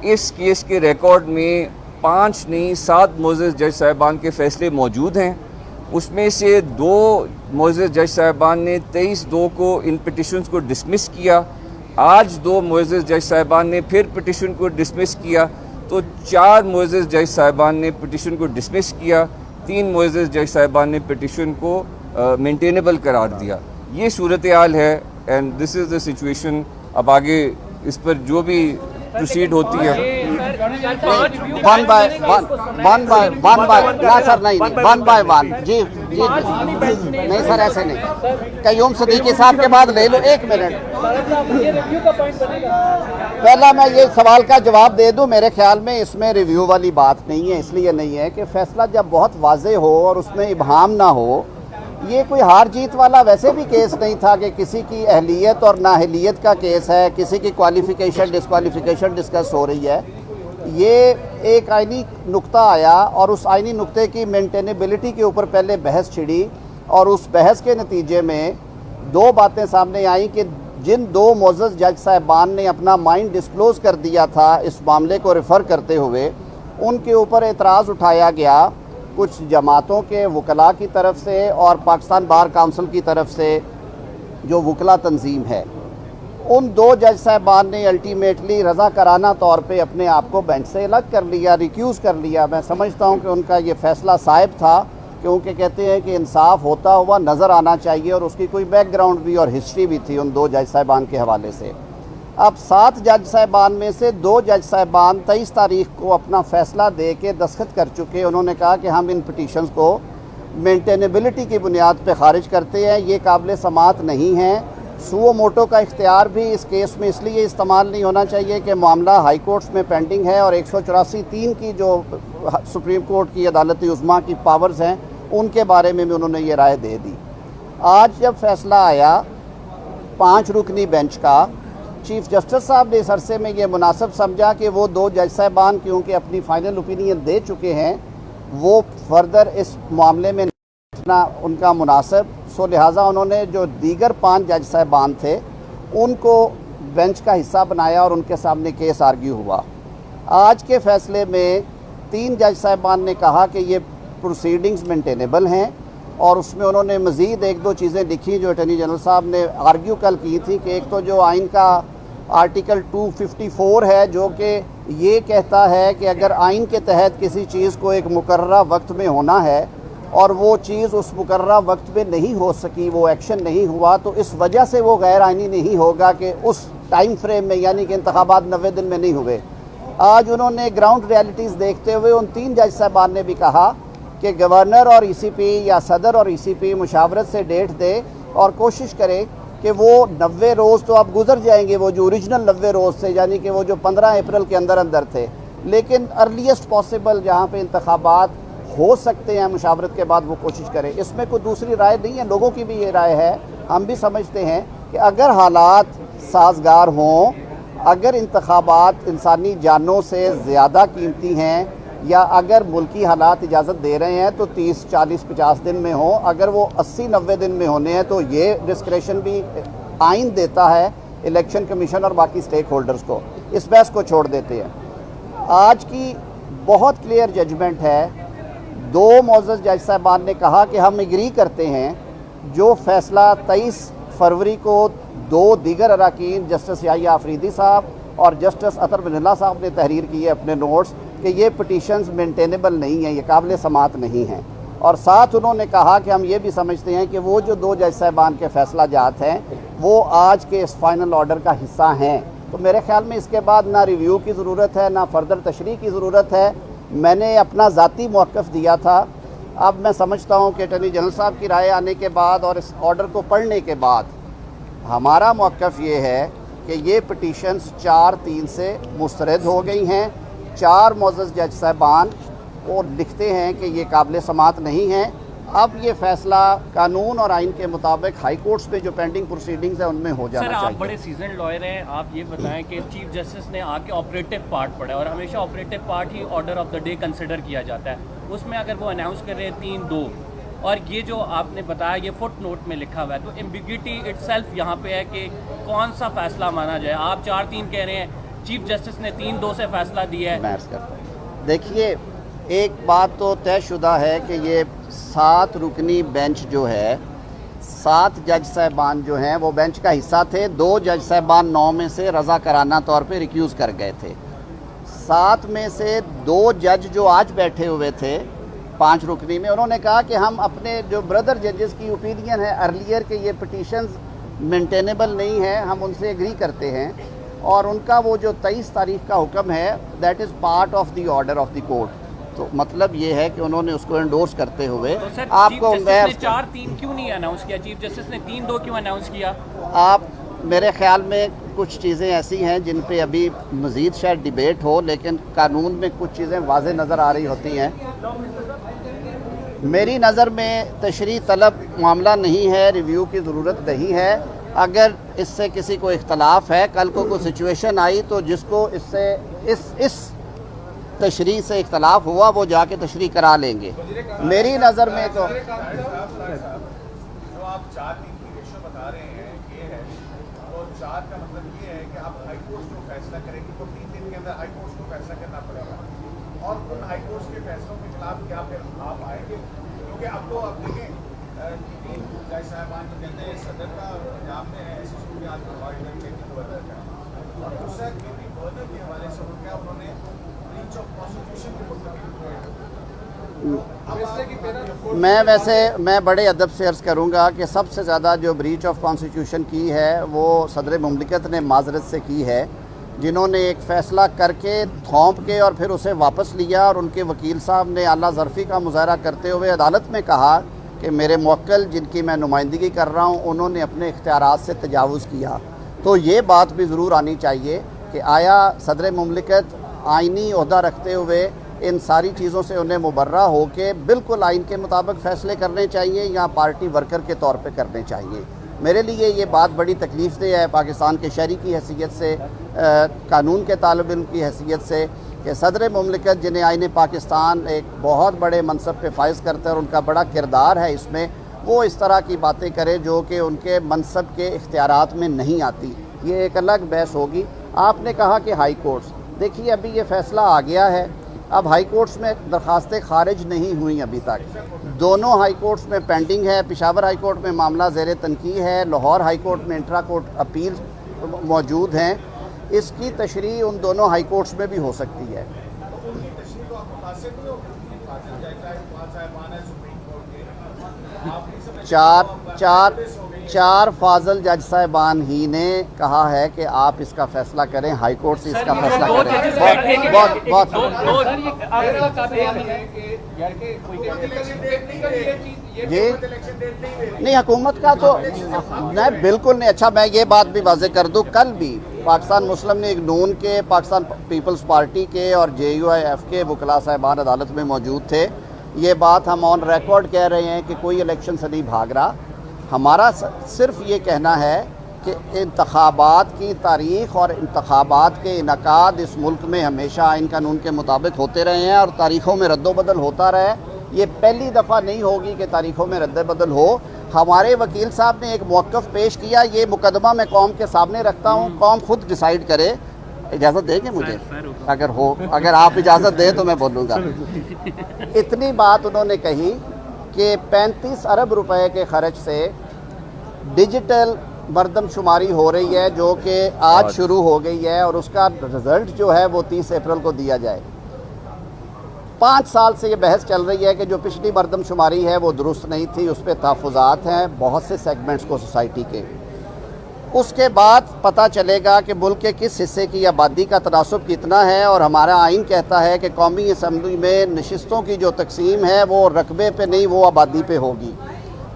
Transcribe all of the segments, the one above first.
اس case کے record میں 5 نہیں 7 معزز جج صاحبان کے فیصلے موجود ہیں. اس میں سے 2 معزز جج صاحبان نے 23/2 کو ان پٹیشنز کو ڈسمس کیا. آج 2 معزز جج صاحبان نے پھر پٹیشن کو ڈسمس کیا. تو 4 معزز جج صاحبان نے پٹیشن کو ڈسمس کیا. 3 معزز جج صاحبان نے پٹیشن کو مینٹینیبل قرار دیا. یہ صورتحال ہے and this is the situation. اب آگے اس پر جو بھی پروسیڈ ہوتی ہے ون بائی ون. جی نہیں سر ایسے نہیں. قیوم صدیقی صاحب کے بعد لے لو 1 منٹ. پہلا میں یہ سوال کا جواب دے دوں. میرے خیال میں اس میں ریویو والی بات نہیں ہے. اس لیے نہیں ہے کہ فیصلہ جب بہت واضح ہو اور اس میں ابہام نہ ہو. یہ کوئی ہار جیت والا ویسے بھی کیس نہیں تھا کہ کسی کی اہلیت اور نااہلیت کا کیس ہے, کسی کی کوالیفیکیشن ڈسکوالیفیکیشن ڈسکس ہو رہی ہے. یہ ایک آئینی نقطہ آیا اور اس آئینی نقطے کی مینٹینیبلٹی کے اوپر پہلے بحث چھڑی اور اس بحث کے نتیجے میں 2 باتیں سامنے آئیں کہ جن 2 معزز جج صاحبان نے اپنا مائنڈ ڈسکلوز کر دیا تھا اس معاملے کو ریفر کرتے ہوئے, ان کے اوپر اعتراض اٹھایا گیا کچھ جماعتوں کے وکلاء کی طرف سے اور پاکستان بار کونسل کی طرف سے جو وکلاء تنظیم ہے. ان 2 جج صاحبان نے الٹیمیٹلی رضاکارانہ طور پہ اپنے آپ کو بینچ سے الگ کر لیا, ریکیوز کر لیا. میں سمجھتا ہوں کہ ان کا یہ فیصلہ صائب تھا, کیونکہ کہتے ہیں کہ انصاف ہوتا ہوا نظر آنا چاہیے اور اس کی کوئی بیک گراؤنڈ بھی اور ہسٹری بھی تھی ان 2 جج صاحبان کے حوالے سے. اب 7 جج صاحبان میں سے 2 جج صاحبان 23 تاریخ کو اپنا فیصلہ دے کے دستخط کر چکے. انہوں نے کہا کہ ہم ان پٹیشنز کو مینٹینیبلٹی کی بنیاد پہ خارج کرتے ہیں, یہ قابل سماعت نہیں ہیں. سو موٹو کا اختیار بھی اس کیس میں اس لیے استعمال نہیں ہونا چاہیے کہ معاملہ ہائی کورٹس میں پینڈنگ ہے اور 184(3) کی جو سپریم کورٹ کی عدالت عظمیٰ کی پاورز ہیں ان کے بارے میں بھی انہوں نے یہ رائے دے دی. آج جب فیصلہ آیا 5 رکنی بینچ کا, چیف جسٹس صاحب نے اس عرصے میں یہ مناسب سمجھا کہ وہ 2 جج صاحبان کیونکہ اپنی فائنل اوپینین دے چکے ہیں وہ فردر اس معاملے میں ان کا مناسب, سو لہٰذا انہوں نے جو دیگر 5 جج صاحبان تھے ان کو بینچ کا حصہ بنایا اور ان کے سامنے کیس آرگیو ہوا. آج کے فیصلے میں 3 جج صاحبان نے کہا کہ یہ پروسیڈنگز مینٹینیبل ہیں اور اس میں انہوں نے مزید 1-2 چیزیں لکھی جو اٹارنی جنرل صاحب نے آرگیو کل کی تھی کہ ایک تو جو آئین کا آرٹیکل 254 ہے جو کہ یہ کہتا ہے کہ اگر آئین کے تحت کسی چیز کو ایک مقررہ وقت میں ہونا ہے اور وہ چیز اس مقررہ وقت میں نہیں ہو سکی, وہ ایکشن نہیں ہوا, تو اس وجہ سے وہ غیر آئینی نہیں ہوگا کہ اس ٹائم فریم میں, یعنی کہ انتخابات 90 دن میں نہیں ہوئے. آج انہوں نے گراؤنڈ ریالٹیز دیکھتے ہوئے ان 3 جج صاحبان نے بھی کہا کہ گورنر اور ای سی پی یا صدر اور ای سی پی مشاورت سے ڈیٹ دے اور کوشش کرے کہ وہ 90 روز تو اب گزر جائیں گے, وہ جو اوریجنل 90 روز تھے یعنی کہ وہ جو 15 اپریل کے اندر تھے, لیکن ارلیسٹ پاسبل جہاں پہ انتخابات ہو سکتے ہیں مشاورت کے بعد وہ کوشش کرے. اس میں کوئی دوسری رائے نہیں ہے, لوگوں کی بھی یہ رائے ہے. ہم بھی سمجھتے ہیں کہ اگر حالات سازگار ہوں, اگر انتخابات انسانی جانوں سے زیادہ قیمتی ہیں یا اگر ملکی حالات اجازت دے رہے ہیں تو 30, 40, 50 دن میں ہوں, اگر وہ 80, 90 دن میں ہونے ہیں تو یہ ڈسکریشن بھی آئین دیتا ہے الیکشن کمیشن اور باقی سٹیک ہولڈرز کو. اس بحث کو چھوڑ دیتے ہیں. آج کی بہت کلیئر ججمنٹ ہے. 2 معزز جج صاحبان نے کہا کہ ہم ایگری کرتے ہیں جو فیصلہ 23 فروری کو 2 دیگر اراکین جسٹس یحییٰ آفریدی صاحب اور جسٹس اطہر بن اللہ صاحب نے تحریر کی ہے اپنے نوٹس کہ یہ پٹیشنز مینٹینیبل نہیں ہیں, یہ قابل سماعت نہیں ہیں. اور ساتھ انہوں نے کہا کہ ہم یہ بھی سمجھتے ہیں کہ وہ جو 2 جج صاحبان کے فیصلہ جات ہیں وہ آج کے اس فائنل آرڈر کا حصہ ہیں. تو میرے خیال میں اس کے بعد نہ ریویو کی ضرورت ہے نہ فردر تشریح کی ضرورت ہے. میں نے اپنا ذاتی موقف دیا تھا. اب میں سمجھتا ہوں کہ اٹارنی جنرل صاحب کی رائے آنے کے بعد اور اس آرڈر کو پڑھنے کے بعد ہمارا موقف یہ ہے کہ یہ پٹیشنز 4/3 سے مسترد ہو گئی ہیں. 4 معزز جج صاحبان وہ لکھتے ہیں کہ یہ قابل سماعت نہیں ہیں. اب یہ فیصلہ قانون اور آئین کے مطابق ہائی کورٹس میں جو پینڈنگ پروسیڈنگز ہیں ان میں ہو جانا چاہیے. سر آپ بڑے سیزنڈ لائر ہیں, آپ یہ بتائیں کہ چیف جسٹس نے آ کے آپریٹو پارٹ پڑھا ہے اور ہمیشہ operative part he order of the day consider کیا جاتا ہے. اس میں اگر وہ اناؤنس کر رہے ہیں 3-2 اور یہ جو آپ نے بتایا یہ فٹ نوٹ میں لکھا ہوا ہے, تو ایمبیگوٹی اٹ سیلف یہاں پہ ہے کہ کون سا فیصلہ مانا جائے. آپ 4-3 کہہ رہے ہیں, चीफ जस्टिस ने 3-2 से फैसला दिया है। मैं अर्ज़ करता हूँ, देखिए एक बात तो तयशुदा है कि ये 7 रुकनी बेंच जो है, 7 जज साहबान जो हैं वो बेंच का हिस्सा थे। 2 जज साहबान 9 में से रज़ाकाराना तौर पे रिक्यूज़ कर गए थे। 7 में से 2 जज जो आज बैठे हुए थे 5 रुकनी में, उन्होंने कहा कि हम अपने जो ब्रदर जजेस की ओपिनियन है अर्लियर के ये पिटीशंस मेंटेनेबल नहीं है, हम उनसे एग्री करते हैं, और उनका वो जो 23 तारीख का हुक्म है that is part of the order of the court. तो मतलब ये है कि उन्होंने उसको एंडोर्स करते हुए तो सर, आपको चीफ जस्टिस ने 4-3 क्यों नहीं अनाउंस किया? चीफ जस्टिस ने 3-2 क्यों अनाउंस किया? आप मेरे ख्याल में कुछ चीज़ें ऐसी हैं जिन पे अभी मज़ीद शायद डिबेट हो, लेकिन कानून में कुछ चीज़ें वाज़े नज़र आ रही होती हैं। मेरी नज़र में तशरीह तलब मामला नहीं है, रिव्यू की ज़रूरत नहीं है। अगर इससे किसी को इख्तलाफ है, कल को कोई सिचुएशन आई तो जिसको इससे इस तशरीह से इख्तलाफ हुआ वो जाके तशरीह करा लेंगे। मेरी नज़र में तो जो आप 4-3 की रेशो बता रहे हैं ये है, तो 4 का मतलब ये है कि आप हाई कोर्ट जो फैसला करेंगे तो 3 दिन के अंदर हाई कोर्ट को फैसला करना पड़ेगा, और उन हाई कोर्ट के फैसलों के खिलाफ क्या फिर आप आएंगे? क्योंकि अब तो आप देखें 3 जज साहबान जो कहते हैं सदर का पंजाब में है, ऐसी सूरत गवर्नर के गवर्नर का, और दूसरा केपी गवर्नर के हवाले से हो गया, उन्होंने ब्रीच ऑफ कॉन्स्टिट्यूशन के मुद्दे मैं बड़े अदब से अर्ज़ करूँगा कि सबसे ज़्यादा जो ब्रीच ऑफ कॉन्स्टिट्यूशन की है वो सदर मुमलिकत ने माजरत से की है, जिन्होंने एक फ़ैसला करके थोंप के और फिर उसे वापस लिया, और उनके वकील साहब ने आला ज़रफ़ी का मुज़ाहरा करते हुए अदालत में कहा कि मेरे मुवक्किल जिनकी मैं नुमाइंदगी कर रहा हूँ उन्होंने अपने इख्तियारात से तजावुज़ किया। तो ये बात भी ज़रूर आनी चाहिए कि आया सदर मुमलिकत आइनी ओहदा रखते हुए इन सारी चीज़ों से उन्हें मुबर्रा हो के बिल्कुल आइन के मुताबिक फ़ैसले करने चाहिए या पार्टी वर्कर के तौर पे करने चाहिए। मेरे लिए ये बात बड़ी तकलीफ़ दह है पाकिस्तान के शहरी की हैसियत से, कानून के तालिब इल्म की हैसियत से, कि सदर मुमलिकत जिन्हें आइन पाकिस्तान एक बहुत बड़े मनसब पे फाइज करता है और उनका बड़ा किरदार है इसमें, वो इस तरह की बातें करे जो कि उनके मनसब के इख्तियारात में नहीं आती। ये एक अलग बहस होगी। आपने कहा कि हाई कोर्ट्स, देखिए अभी ये फ़ैसला आ गया है, अब हाई कोर्ट्स में दरखास्तें खारिज नहीं हुई अभी तक, दोनों हाई कोर्ट्स में पेंडिंग है। पेशावर हाई कोर्ट में मामला ज़ेर तनकीद है, लाहौर हाई कोर्ट में इंट्रा कोर्ट अपील मौजूद हैं। इसकी तशरीह उन दोनों हाई कोर्ट्स में भी हो सकती है। चार फाजल जज साहिबान ही ने कहा है कि आप इसका फैसला करें, हाई कोर्ट से इसका फैसला करें। बहुत जी नहीं, हुकूमत का तो नहीं, बिल्कुल नहीं। अच्छा, मैं ये बात भी वाज़ेह कर दूं, कल भी पाकिस्तान मुस्लिम लीग नून के, पाकिस्तान पीपल्स पार्टी के और JUIF के वकला साहिबान अदालत में मौजूद थे। ये बात हम ऑन रिकॉर्ड कह रहे हैं कि कोई इलेक्शन से नहीं भाग रहा। हमारा सिर्फ ये कहना है कि इंतखाबात की तारीख़ और इंतखाबात के इनकाद इस मुल्क में हमेशा आइन कानून के मुताबिक होते रहे हैं और तारीख़ों में रद्दोबदल होता रहा है। ये पहली दफ़ा नहीं होगी कि तारीख़ों में रद्दोबदल हो। हमारे वकील साहब ने एक मौक़िफ़ पेश किया, ये मुकदमा मैं कौम के सामने रखता हूँ, कौम खुद डिसाइड करे। इजाज़त देंगे मुझे? अगर आप इजाज़त दें तो मैं बोलूँगा। इतनी बात उन्होंने कही कि 35 अरब रुपए के ख़र्च से डिजिटल मरदमशुमारी हो रही है जो कि आज शुरू हो गई है, और उसका रिज़ल्ट जो है वो 30 अप्रैल को दिया जाए। 5 साल से ये बहस चल रही है कि जो पिछली मरदमशुमारी है वो दुरुस्त नहीं थी, उस पर तहफ़्फ़ुज़ात हैं बहुत से सेगमेंट्स को सोसाइटी के। उसके बाद पता चलेगा कि मुल्क के किस हिस्से की आबादी का तनासुब कितना है, और हमारा आइन कहता है कि कौमी असम्बली में नशिस्तों की जो तकसीम है वो रकबे पे नहीं, वो आबादी पे होगी।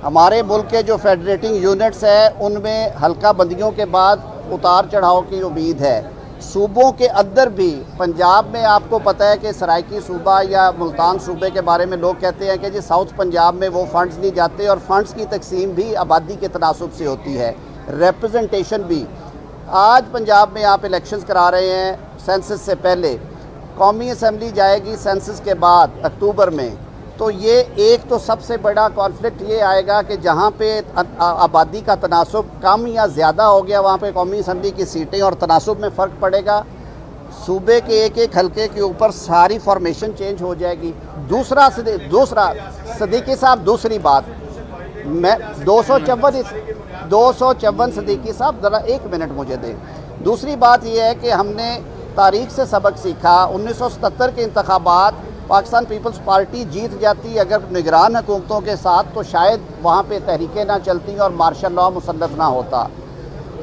हमारे मुल्क के जो फेडरेटिंग यूनिट्स हैं उनमें हल्का बंदियों के बाद उतार चढ़ाव की उम्मीद है। सूबों के अंदर भी, पंजाब में आपको पता है कि सराइकी सूबा या मुल्तान सूबे के बारे में लोग कहते हैं कि जी साउथ पंजाब में वो फ़ंड्स नहीं जाते, और फ़ंड्स की तकसीम भी आबादी के तनासुब से होती है, रिप्रेजेंटेशन भी। आज पंजाब में आप इलेक्शंस करा रहे हैं सेंसस से पहले, कौमी असम्बली जाएगी सेंसस के बाद अक्टूबर में, तो ये एक तो सबसे बड़ा कॉन्फ्लिक्ट ये आएगा कि जहाँ पे आबादी का तनासुब कम या ज़्यादा हो गया वहाँ पे कौमी असम्बली की सीटें और तनासुब में फ़र्क पड़ेगा। सूबे के एक एक हलके के ऊपर सारी फॉर्मेशन चेंज हो जाएगी। दूसरा सदीकी साहब, दूसरी बात, मैं 254 सदीकी साहब ज़रा एक मिनट मुझे दें। दूसरी बात यह है कि हमने तारीख से सबक सीखा। 1977 के इंतखाबात पाकिस्तान पीपल्स पार्टी जीत जाती अगर निगरान हुकूमतों के साथ, तो शायद वहाँ पे तहरीकें ना चलती और मार्शल लॉ मुसल्लत ना होता।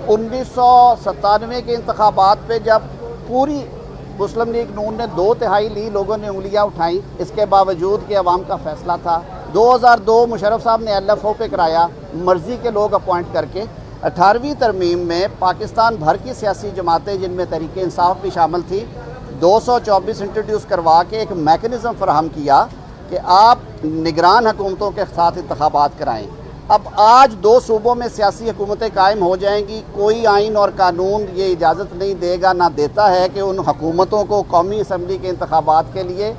1997 के इंतखाबात पे जब पूरी मुस्लिम लीग नून ने 2/3 ली, लोगों ने उंगलियां उठाई, इसके बावजूद कि अवाम का फैसला था। 2002 मुशर्रफ साहब ने LFO पे कराया, मर्ज़ी के लोग अपॉइंट करके। 18वीं तरमीम में पाकिस्तान भर की सियासी जमातें, जिनमें तहरीक इंसाफ भी शामिल थी, 224 इंट्रोड्यूस करवा के एक मैकेनिज़्म फराहम किया कि आप निगरान हुकूमतों के साथ इंतखाबात कराएँ। अब आज 2 सूबों में सियासी हुकूमतें कायम हो जाएंगी। कोई आइन और कानून ये इजाज़त नहीं देगा, ना देता है कि उन हुकूमतों को कौमी असम्बली के इंतखाबात के लिए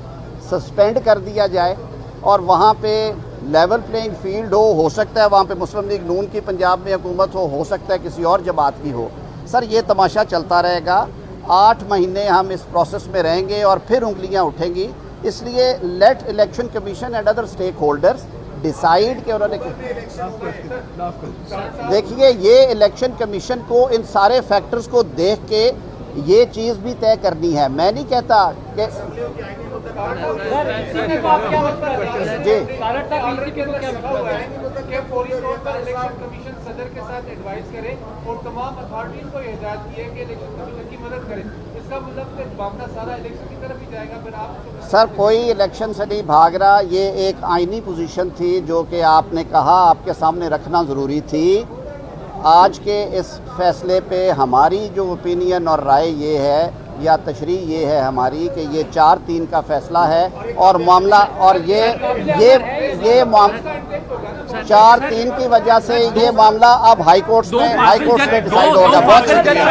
सस्पेंड कर दिया जाए और वहाँ पे लेवल प्लेइंग फील्ड हो सकता है वहाँ पे मुस्लिम लीग नून की पंजाब में हुकूमत हो सकता है किसी और जमात की हो। सर, ये तमाशा चलता रहेगा। 8 महीने हम इस प्रोसेस में रहेंगे और फिर उंगलियाँ उठेंगी। इसलिए let election commission and other stakeholders decide कि उन्होंने, देखिए, ये इलेक्शन कमीशन को इन सारे फैक्टर्स को देख के ये चीज़ भी तय करनी है। मैं नहीं कहता कि जी सदर के साथ एडवाइस करें और तमाम अथॉरिटीज को हिदायत की है कि इलेक्शन कमीशन की मदद करें। इसका मतलब कि मामला सारा इलेक्शन की तरफ ही जाएगा। फिर आप सर, कोई इलेक्शन से नहीं भाग रहा। ये एक आइनी पोजीशन थी जो कि आपने कहा, आपके सामने रखना ज़रूरी थी। आज के इस फैसले पे हमारी जो ओपिनियन और राय ये है या तशरीह ये है हमारी कि ये 4-3 का फैसला है और मामला, और ये 4-3 की वजह से ये मामला अब हाई कोर्ट में डिसाइड होगा। बहुत शुक्रिया।